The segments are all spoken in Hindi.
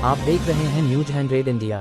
आप देख रहे हैं न्यूज 100 इंडिया।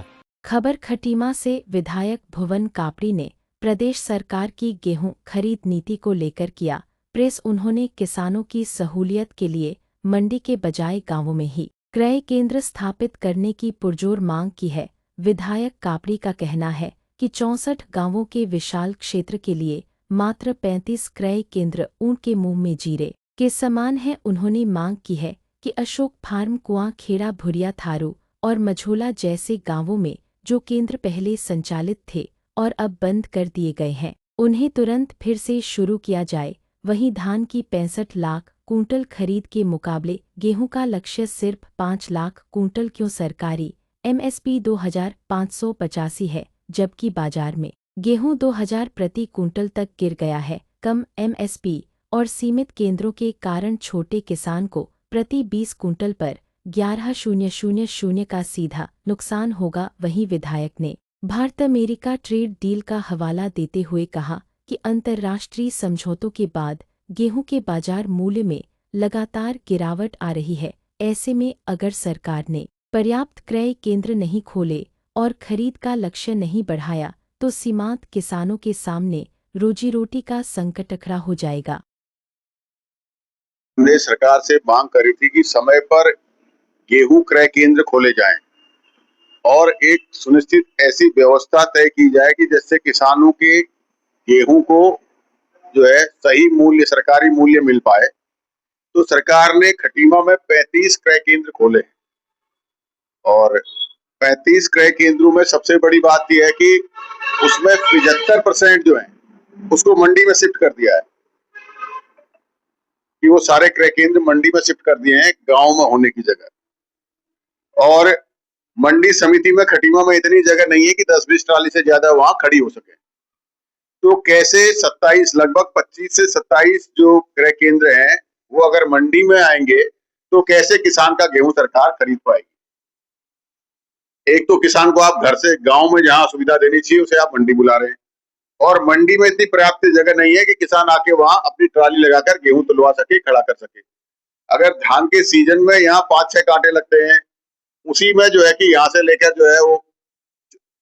खबर खटीमा से विधायक भुवन कापड़ी ने प्रदेश सरकार की गेहूं खरीद नीति को लेकर किया प्रेस। उन्होंने किसानों की सहूलियत के लिए मंडी के बजाय गांवों में ही क्रय केंद्र स्थापित करने की पुरजोर मांग की है। विधायक कापड़ी का कहना है कि 64 गांवों के विशाल क्षेत्र के लिए मात्र 35 क्रय केंद्र ऊंट के मुंह में जीरे के समान है। उन्होंने मांग की है कि अशोक फार्म, कुआं खेड़ा, भुरिया, थारू और मझोला जैसे गांवों में जो केंद्र पहले संचालित थे और अब बंद कर दिए गए हैं, उन्हें तुरंत फिर से शुरू किया जाए। वहीं धान की 65 लाख कुंटल खरीद के मुकाबले गेहूं का लक्ष्य सिर्फ 5 लाख कुंटल क्यों? सरकारी एमएसपी 2585 है, जबकि बाजार में गेहूं 2000 प्रति कुंटल तक गिर गया है। कम एमएसपी और सीमित केंद्रों के कारण छोटे किसान को प्रति 20 कुंटल पर 11,000 का सीधा नुकसान होगा। वहीं विधायक ने भारत अमेरिका ट्रेड डील का हवाला देते हुए कहा कि अंतर्राष्ट्रीय समझौतों के बाद गेहूं के बाजार मूल्य में लगातार गिरावट आ रही है। ऐसे में अगर सरकार ने पर्याप्त क्रय केंद्र नहीं खोले और खरीद का लक्ष्य नहीं बढ़ाया तो सीमांत किसानों के सामने रोजी रोटी का संकट खड़ा हो जाएगा। हमने सरकार से मांग करी थी कि समय पर गेहूं क्रय केंद्र खोले जाएं और एक सुनिश्चित ऐसी व्यवस्था तय की जाए कि जिससे किसानों के गेहूं को जो है सही मूल्य, सरकारी मूल्य मिल पाए। तो सरकार ने खटीमा में 35 क्रय केंद्र खोले और 35 क्रय केंद्रों में सबसे बड़ी बात यह है कि उसमें 75% जो है उसको मंडी में शिफ्ट कर दिया है कि वो सारे क्रय केंद्र मंडी में शिफ्ट कर दिए हैं गांव में होने की जगह। और मंडी समिति में खटीमा में इतनी जगह नहीं है कि 10-20 ट्राली से ज्यादा वहां खड़ी हो सके। तो कैसे 27 लगभग 25 से 27 जो क्रय केंद्र हैं वो अगर मंडी में आएंगे तो कैसे किसान का गेहूं सरकार खरीद पाएगी? एक तो किसान को आप घर से गांव में जहां सुविधा देनी चाहिए उसे आप मंडी बुला रहे हैं और मंडी में इतनी पर्याप्त जगह नहीं है कि किसान आके वहां अपनी ट्राली लगाकर गेहूं तुलवा सके, खड़ा कर सके। अगर धान के सीजन में यहाँ 5-6 कांटे लगते हैं, उसी में जो है कि यहाँ से लेकर जो है वो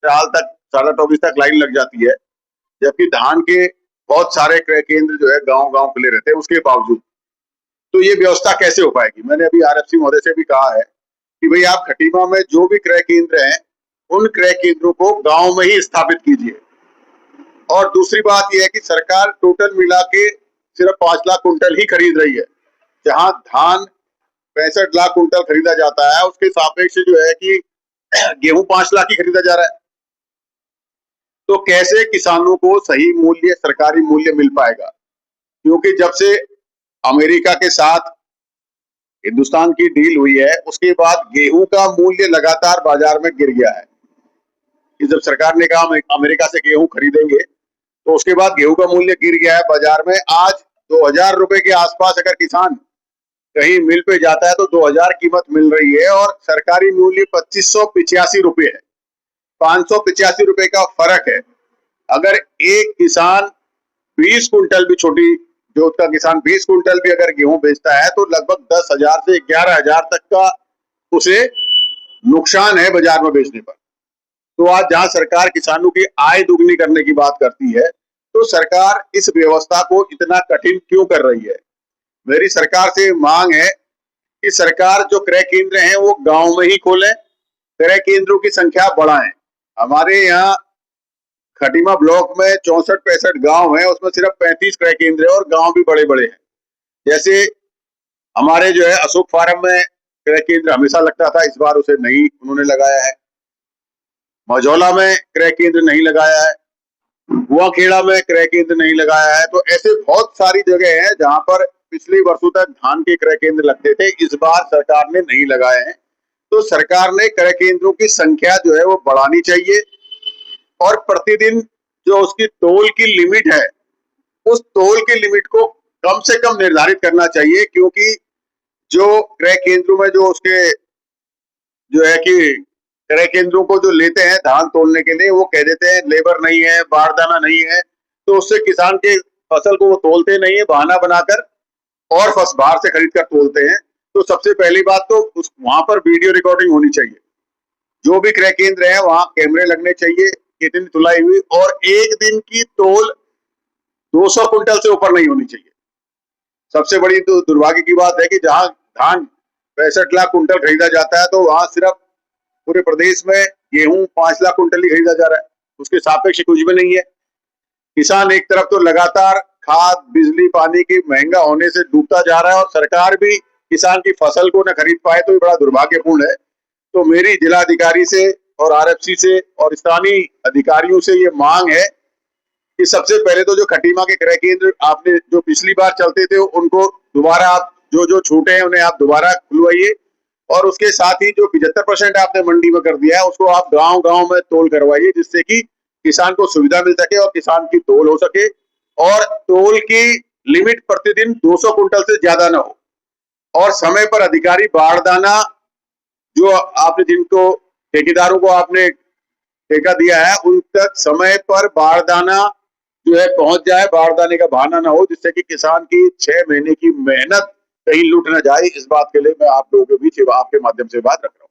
चाल तक 24:30 तक लाइन लग जाती है, जबकि धान के बहुत सारे क्रय केंद्र जो है गांव-गांव खुले रहते हैं उसके बावजूद। तो ये व्यवस्था कैसे हो पाएगी? मैंने अभी आरएफसी महोदय से भी कहा है कि भाई आप खटीमा में जो भी क्रय केंद्र हैं उन क्रय केंद्रों को गांव में ही स्थापित कीजिए। और दूसरी बात यह है कि सरकार टोटल मिला के सिर्फ 5 लाख कुंटल ही खरीद रही है, जहां धान 65 लाख कुंटल खरीदा जाता है उसके सापेक्ष जो है कि गेहूं 5 लाख ही खरीदा जा रहा है। तो कैसे किसानों को सही मूल्य, सरकारी मूल्य मिल पाएगा? क्योंकि जब से अमेरिका के साथ हिंदुस्तान की डील हुई है उसके बाद गेहूं का मूल्य लगातार बाजार में गिर गया है कि जब सरकार ने कहा अमेरिका से गेहूं खरीदेंगे तो उसके बाद गेहूं का मूल्य गिर गया है बाजार में। आज 2000 रुपए के आसपास अगर किसान कहीं मिल पे जाता है तो 2000 कीमत मिल रही है और सरकारी मूल्य 2585 रुपए है। 585 रुपए का फर्क है। अगर एक किसान 20 कुंटल भी, छोटी जोत का किसान 20 कुंटल भी अगर गेहूं बेचता है तो लगभग 10,000 से 11,000 तक का उसे नुकसान है बाजार में बेचने पर। तो आज जहां सरकार किसानों की आय दुगनी करने की बात करती है तो सरकार इस व्यवस्था को इतना कठिन क्यों कर रही है? मेरी सरकार से मांग है कि सरकार जो क्रय केंद्र हैं वो गांव में ही खोलें, क्रय केंद्रों की संख्या बढ़ाएं। हमारे यहाँ खटीमा ब्लॉक में 64-65 गांव हैं, उसमें सिर्फ 35 क्रय केंद्र है और गांव भी बड़े बड़े हैं। जैसे हमारे जो है अशोक फार्म में क्रय केंद्र हमेशा लगता था, इस बार उसे नहीं उन्होंने लगाया है। मझौला में क्रय केंद्र नहीं लगाया है, कुआं खेड़ा में क्रय केंद्र नहीं लगाया है। तो ऐसे बहुत सारी जगह हैं जहां पर पिछले वर्षों तक धान के क्रय केंद्र लगते थे, इस बार सरकार ने नहीं लगाए हैं। तो सरकार ने क्रय केंद्रों की संख्या जो है वो बढ़ानी चाहिए और प्रतिदिन जो उसकी तोल की लिमिट है उस तोल की लिमिट को कम से कम निर्धारित करना चाहिए, क्योंकि जो क्रय केंद्रों में जो उसके जो है कि क्रय केंद्रों को जो लेते हैं धान तोलने के लिए वो कह देते हैं लेबर नहीं है, बारदाना नहीं है, तो उससे किसान के फसल को वो तोलते नहीं है, बहाना बनाकर और बाहर से खरीद कर तोलते हैं। तो सबसे पहली बात तो वहां पर वीडियो रिकॉर्डिंग होनी चाहिए जो भी क्रय केंद्र है वहां कैमरे लगने चाहिए, कितनी तुलाई हुई, और एक दिन की तोल 200 क्विंटल से ऊपर नहीं होनी चाहिए। सबसे बड़ी तो दुर्भाग्य की बात है कि जहां धान 65 लाख कुंटल खरीदा जाता है तो वहां सिर्फ पूरे प्रदेश में गेहूं 5 लाख कुंटल ही खरीदा जा रहा है, उसके सापेक्ष कुछ भी नहीं है। किसान एक तरफ तो लगातार खाद बिजली पानी की महंगा होने से डूबता जा रहा है और सरकार भी किसान की फसल को न खरीद पाए, तो ये बड़ा दुर्भाग्यपूर्ण है। तो मेरी जिलाधिकारी से और आरएफसी से और स्थानीय अधिकारियों से ये मांग है कि सबसे पहले तो जो खटीमा के क्रय केंद्र आपने जो पिछली बार चलते थे उनको दोबारा आप जो छूटे हैं उन्हें आप दोबारा खुलवाइए, और उसके साथ ही जो 75% आपने मंडी में कर दिया है उसको आप गांव-गांव में तोल करवाइए, जिससे कि किसान को सुविधा मिल सके और किसान की तोल हो सके, और तोल की लिमिट प्रतिदिन 200 कुंटल से ज्यादा ना हो, और समय पर अधिकारी बारदाना जो आपने जिनको ठेकेदारों को आपने ठेका दिया है उन तक समय पर बारदाना जो है पहुंच जाए, बारदाने का बहाना ना हो, जिससे कि किसान की 6 महीने की मेहनत कहीं लुट ना जाए। इस बात के लिए मैं आप लोगों के बीच आपके माध्यम से बात रख रहा हूं।